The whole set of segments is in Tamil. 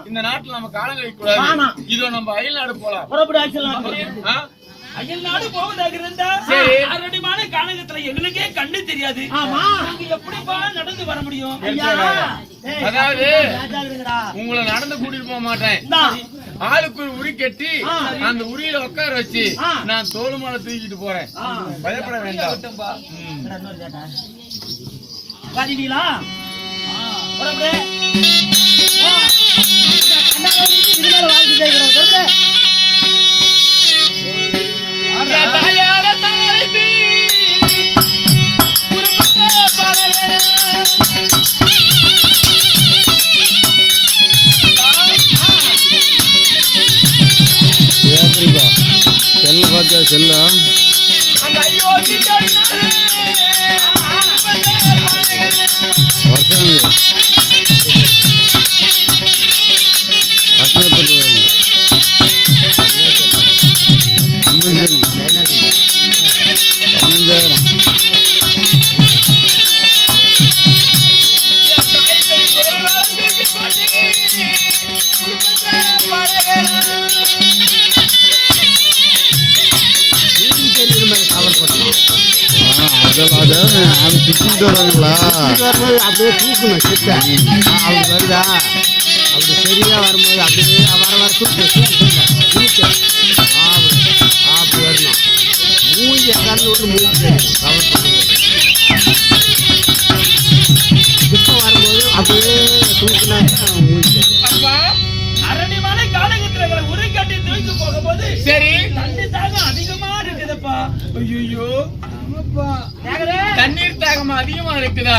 இந்த நாட்டுல நம்ம காலம் கழிக்க கூடாது. இதோ நம்ம அயல் நாடு போலாம். அயல் நாடு போவதாக இருந்தா அரடிமான காலகட்டத்துல எங்களுக்கே கண்ணு தெரியாது. எப்படிப்பா நடந்து வர முடியும்? அதாவது உங்களை நடந்து கூட்டிட்டு போக மாட்டேன். ஆளுக்கு ஒரு உரி கட்டி அந்த உரியில உட்கார வச்சு நான் தோல் மேல தூக்கிட்டு போறேன். பயப்பட வேண்டாம். செல்ல பார்த்தா செல்ல அப்படியே தூக்கணும் சித்த அப்படி வருதா அப்படி சரியா வரும்போது அப்படியே வர வர அப்படி வரணும். மூஞ்சி எங்காலும் ஒரு மூஞ்சி கவர் பண்ணும்போது சித்த வரும்போது அப்படியே தூக்கினாக்க மூஞ்சி அரணிமான காலகட்டங்களை உரை காட்டி தூக்கி போகும்போது சரி தண்ணி தாகம் அதிகமா இருக்குதுப்பா. ஐயோ தண்ணீர் தாகம் அதிகமா இருக்குதா?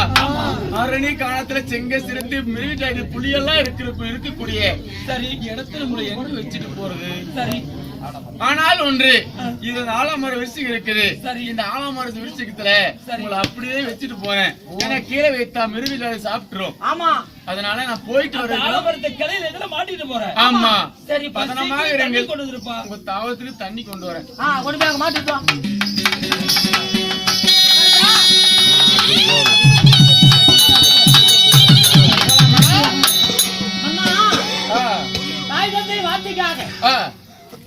அரணி காலத்துல செங்க சிறுத்து மிருக புலியெல்லாம் இருக்கக்கூடிய சரி இடத்துல உங்களை எங்க வச்சுட்டு போறது? சரி ஆனால் ஒன்று இது ஆலமர விருட்சம் இருக்குது. இந்த ஆலமர விருட்சத்துல உங்களை அப்படியே வச்சுட்டு போறேன். ஏன்னா கீழே வைத்தா மிருக சாப்பிட்டுரும். ஆமா அதனால நான் போயிட்டு வரேன். கிளையில எதுல மாட்டிட்டு போறேன். ஆமா சரி பதனமாக இருங்க. கொண்டு வந்துருப்பா. உங்க தாவத்துக்கு தண்ணி கொண்டு வரேன். கொண்டு போய் மாட்டிட்டு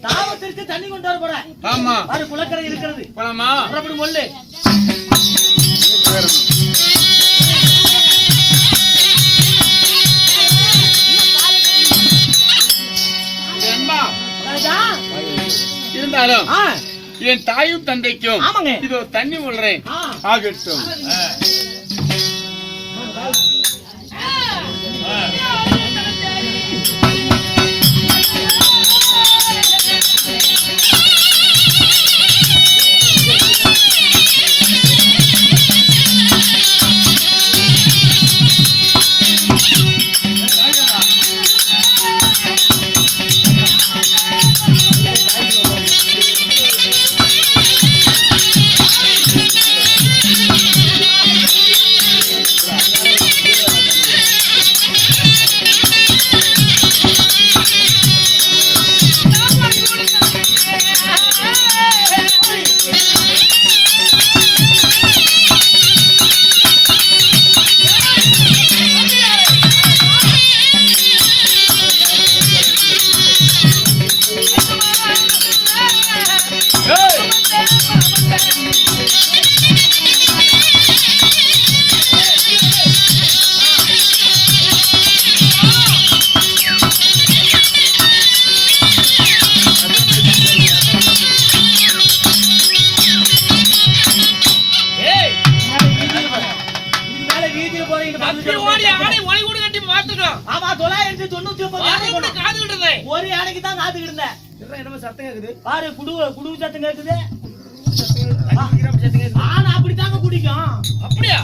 தாவத்திற்கு தண்ணி கொண்டு வர போறேன். ஆமா அது குளக்கரை இருக்கிறது. போலாமா? அப்படி மொல்லு இருந்தாலும் என் தாயும் தந்தைக்கும் இதோ தண்ணி கொள்றேன். ஆகட்டும். ஒரு யானைக்கு தான் காத்துக்கிட்டு இருந்தேன். சத்தம் கேக்குது பாரு. குடு சத்தம் கேக்குது. ஆனா அப்படித்தாங்க குடிக்கும். அப்படியா?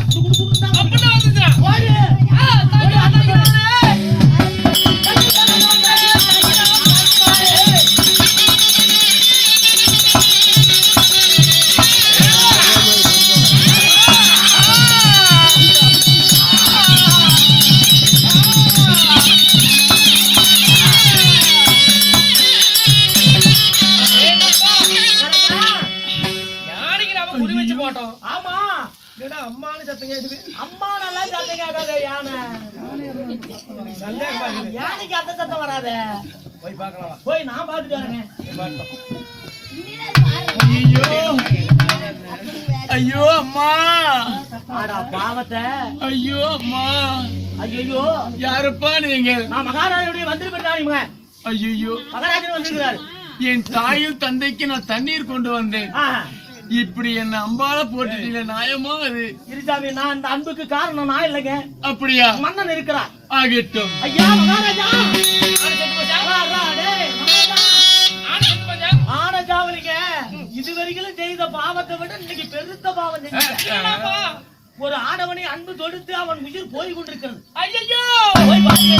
அம்மானு சத்தம் கேக்குது. அம்மா நல்லா சத்தம் கேட்காத யானை. யானைக்கு அந்த சத்தம் வராத. போய் பார்க்கலாம். போய் நான் பாத்துட்டு வரேங்க. ஐயோ ஐயோ அம்மா, ஆடா பாவத்தை. ஐயோ அம்மா, ஐயோ யாருப்பா நீங்க? நான் மகாராஜனுடைய மந்திரி பெற்றாங்க. ஐயோ, மகாராஜன் வந்திருக்கிறாரு. என் தாயும் தந்தைக்கு நான் தண்ணீர் கொண்டு வந்தேன். இப்படி என்ன அம்பால போட்டுட்டீங்க, நியாயமா அது? இருசாமி, நான் அந்த அன்புக்கு காரணம் நான் இல்லைங்க. அப்படியா? மன்னன் இருக்கிறார். ஆகட்டும். ஐயா மகாராஜா, ஆனஜாவலிங்க இதுவரைக்கும் செய்த பாவத்தை விட இன்னைக்கு பெருத்த பாவம் செஞ்சீங்க. ஒரு ஆடவனை அன்பு தொடுத்து அவன் உயிர் போய் கொண்டிருக்கிறது. ஐயோ போய் பாருங்க.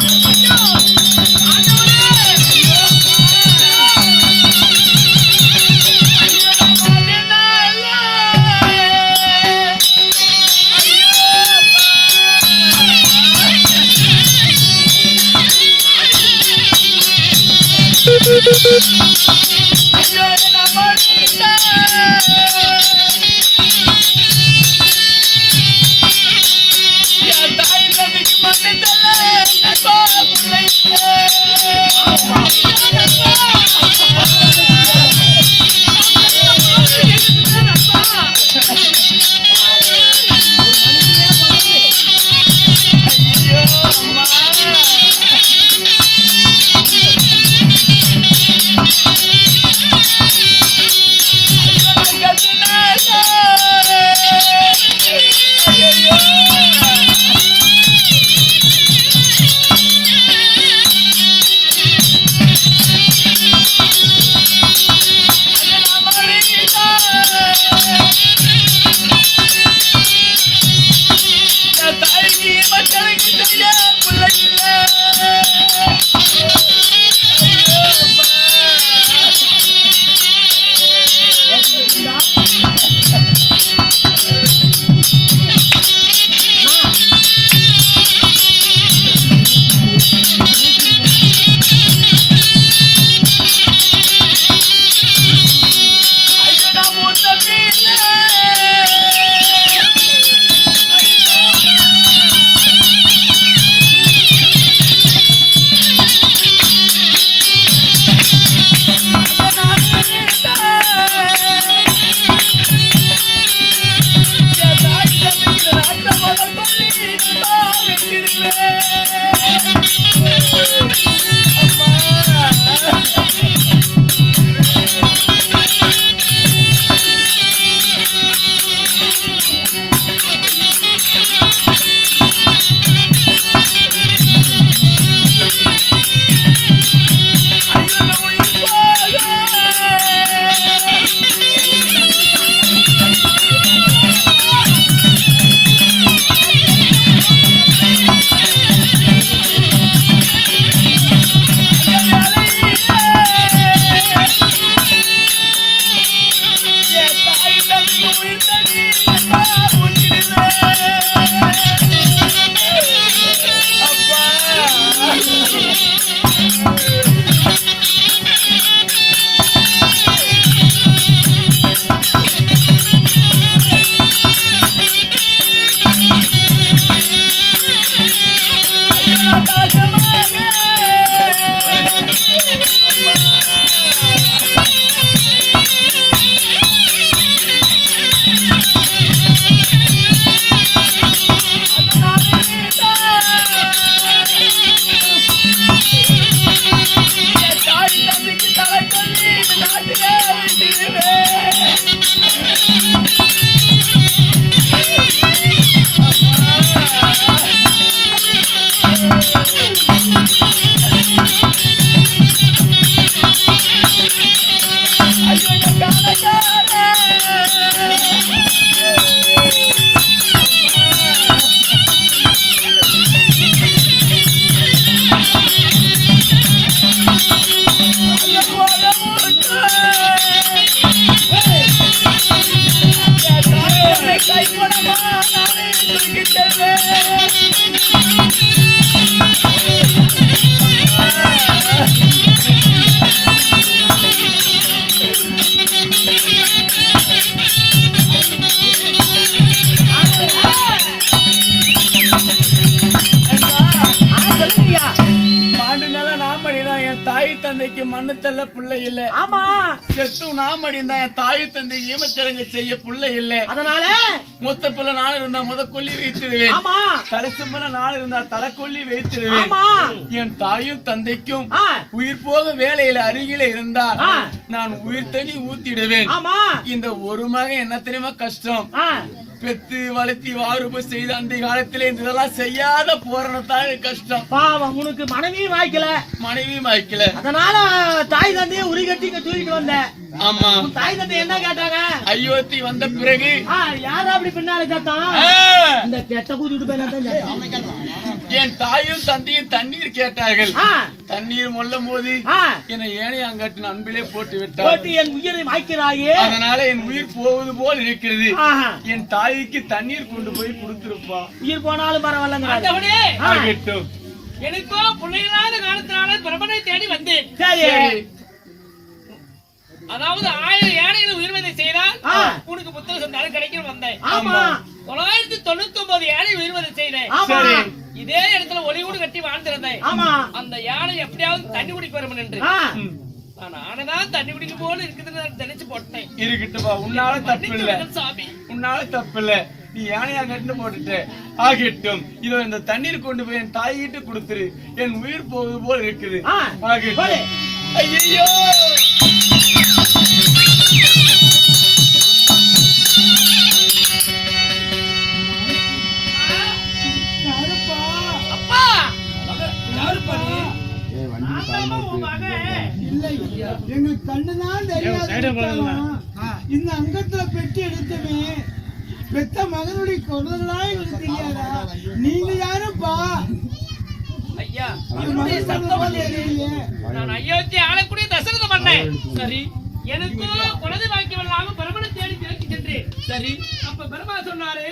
தாய் தந்தைக்கு மண்ணு தள்ள பிள்ளை இல்ல. ஆமா செத்து நாம் அடிந்தா என் தாய் தந்தை ஈமச்சடங்கு செய்ய பிள்ளை இல்ல. அதனால மொத்த பிள்ளை நாள் இருந்தா முத கொல்லி வைத்திருவேன். ஆமா கடைசி பிள்ளை நாள் இருந்தா தலை கொல்லி வைத்திருவேன். ஆமா என் தாயும் தந்தைக்கும் ஆ, உயிர் போக வேலையில அருகில இருந்தால் ஆ. நான் உயிர் தண்ணி ஊத்திடுவேன். ஆமா இந்த ஒரு மகன் என்ன தெரியுமா கஷ்டம்? ஆ, பெத்து வளர்த்தி வாறுபு செய்த அந்த காலத்திலே இதெல்லாம் செய்யாத போறனத்தான் கஷ்டம். பாவம் உனக்கு மனைவி வாய்க்கல, மனைவி மாய்க்கல. அதனால தாய் தந்தைய உரி கட்டி இங்க தூக்கிட்டு வந்த. ஆமா, உன் தாய் தந்தை என்ன கேட்டாங்க? அயோத்தி வந்த பிறகு ஆ, யாரா அப்படி பின்னால கேட்டான்? ஆ, இந்த கெட்ட கூட்டிட்டு போய் நான் கேட்டான். என் தாயும் தந்தையும் தண்ணீர் கேட்டார்கள். ஆ, தண்ணீர் மொல்லும் போது ஆ, என்னை ஏனையாங்கட்டின் அன்பிலே போட்டு விட்டார். போட்டு என் உயிரை மாய்க்கிறாயே. அதனால என் உயிர் போவது போல் இருக்கிறது. ஆஹா, என் தாய்க்கு தண்ணீர் கொண்டு போய் கொடுத்திருப்பா. உயிர் போனாலும் பரவாயில்லைங்க. ஆகட்டும். எனக்கோ பிள்ளைகளாத காலத்தினால பிரபனை தேடி வந்தேன். சரி சரி. அதாவது 1000 யானைகளை உயிர்வதை செய்தால் ஆ. உனக்கு புத்தக சந்தானம் கிடைக்கும் வந்தேன். ஆமா 999 யானை உயிர்வதை செய்தேன். ஆமா சரி. இதே இடத்துல ஒளிவூடு கட்டி வாழ்ந்திருந்தேன். ஆமா அந்த யானை எப்படியாவது தண்ணி குடிக்க வரும் என்று ஆ, நான் ஆனதான் தண்ணி குடிக்க போல இருக்குதுன்னு நான் நினைச்சு போட்டேன். இருக்கட்டும்பா, உன்னால தப்பு இல்ல. மன்னித்து சாமி. உன்னால தப்பு இல்ல. நீ யானையா கட்டு போட்டுட்ட. ஆகட்டும். இதோ இந்த தண்ணீர் கொண்டு போய் என் தாய்கிட்ட கொடுத்துரு. என் உயிர் போவது போல் இருக்குது. ஆ, ஆகட்டும். போடு. ஐயோ, அப்பா ஏய், வண்டி ஆமா, உன் மகன். எங்களுக்கு கண்ணுதான் தெரியாது. இந்த அங்கத்துல பெட்டி எடுத்தமே பெத்த மகனுடைய குழந்தைகளா எங்களுக்கு தெரியாதா? நீங்க யாருப்பா? ஐயா இது என்னுடைய மகன் சத்தம் குழந்தை தெரியலையே. நான் அயோத்தி ஆளக்கூடிய தசரத பண்ணேன். சரி, எனக்கு குழந்தை பாக்கியம் இல்லாம பிரபனை தேடி திரட்டி சென்றேன். சரி, அப்ப பிரம்மா சொன்னாரு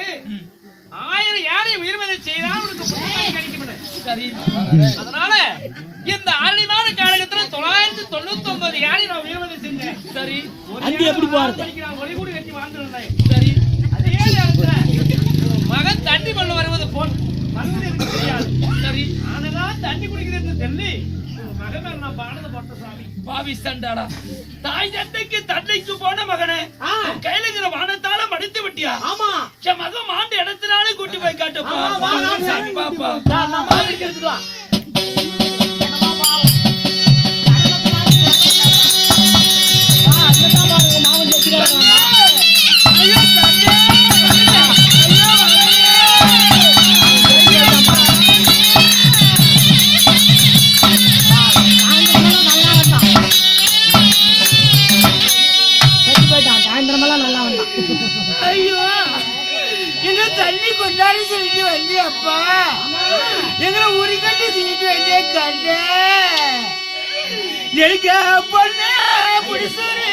1000 யானை உயிர்வதை செய்தால் உனக்கு புத்தகம் கிடைக்கும். சரி, அதனால இந்த ஆரணிமான காலகட்டத்துல 999 யானை நான் உயிர்வதை செஞ்சேன். சரி, அங்க எப்படி போறது? நான் ஒளிகூடி கட்டி வாழ்ந்திருந்தேன். சரி, அதே நேரத்துல மகன் தண்ணி கொள்ள வருவது போல் வருவது எனக்கு தெரியாது. சரி, ஆனதான் தண்ணி குடிக்கிறது சொல்லி மகன் மேல நான் பானத போட்ட சாமி. பாவி சண்டாடா, தாய் தந்தைக்கு தந்தைக்கு போன மகனே ஆ, கையில இருக்கிற வானத்தால மடித்து விட்டியா? ஆமா என் மகன் மாண்டு இடத்தினாலே கூட்டி போய் காட்டுப்பா. ஆமா, வா, வா, சாமி பாப்பா. நான் மாதிரி எடுத்துட்டு வா. ஆ, அங்கதான் பாருங்க, மாமன் ஜெயிக்கிறாங்க. ஐயோ தந்தை! ஐயோ சாயந்தரமெல்லாம் நல்லா வந்தான். ஐயோ, எங்க தண்ணி கொண்டாடி சொல்லிட்டு வந்தியப்பா. எங்களை உரிக்கட்டி சொல்லிட்டு வந்தே கண்ட எனக்கு பொண்ணு புடிசூரு